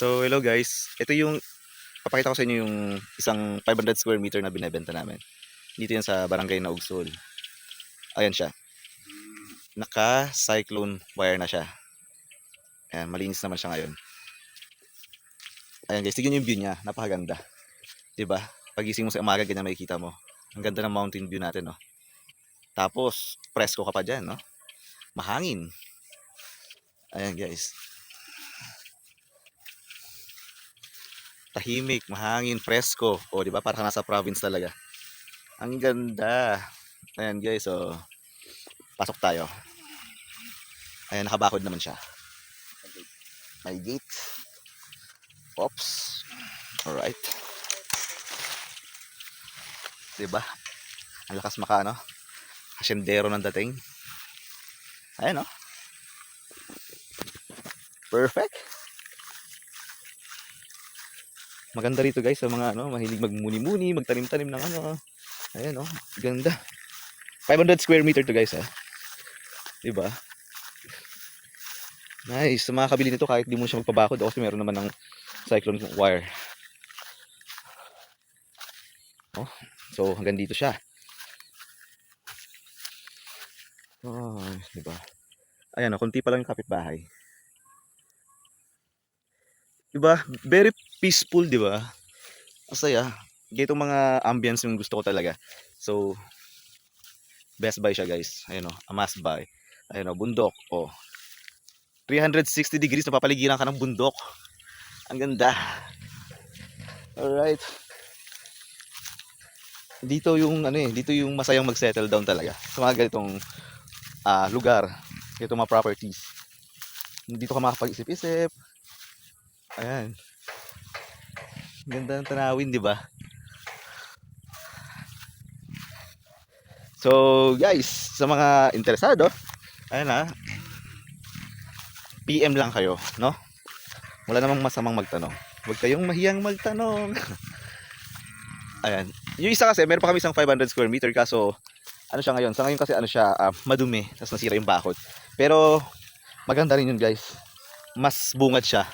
So hello guys, ito yung papakita ko sa inyo yung isang 500 square meter na binebenta namin. Dito yan sa barangay na Ugsol. Ayan siya. Naka cyclone wire na siya. Ayan, malinis naman siya ngayon. Ayan guys, tignan yung view niya, napakaganda. 'Di ba? Pagising mo sa umaga ganyan makikita mo. Ang ganda ng mountain view natin, no. Tapos presko ka pa diyan, no. Mahangin. Ayan guys. Tahimik, mahangin, presko. O 'di ba? Para nasa province talaga. Ang ganda. Ayan guys, so pasok tayo. Ayan, nakabakod naman siya. May gate. Oops. Alright. Diba? Ang lakas maka, no? Hasyendero ng dating. Ayan, no? Perfect. Maganda rito guys sa mga ano, mahilig magmuni-muni, magtanim-tanim ng ano. Ayan, no? Ganda. 500 square meter to guys, ha? Diba? Nice. Sa mga kabili nito kahit di mo siya magpabakod kasi meron naman ng cyclone wire. Oh, so hanggang dito siya. Oh, diba? Ayan, no? Kunti pa lang yung kapitbahay. Diba? Very peaceful, diba? Masaya. Ganitong mga ambience yung gusto ko talaga. So, best buy siya guys. Ayun o, a must buy. Ayun o, bundok. Oh, 360 degrees na papaligiran ka ng bundok. Ang ganda. Alright. Dito yung ano eh, dito yung masayang mag-settle down talaga. Sa mga ganitong lugar, ganitong mga properties. Dito ka makapag-isip-isip. Ayan. Ganda ng tanawin, di ba? So, guys, sa mga interesado, ayan na, PM lang kayo, no? Wala namang masamang magtanong. Huwag kayong mahiyang magtanong. Ayan. Yung isa kasi, meron pa kami isang 500 square meter kaso, ano siya ngayon? Sa ngayon kasi ano siya, madumi, tapos nasira yung bakod. Pero, maganda rin yun guys. Mas bungad siya.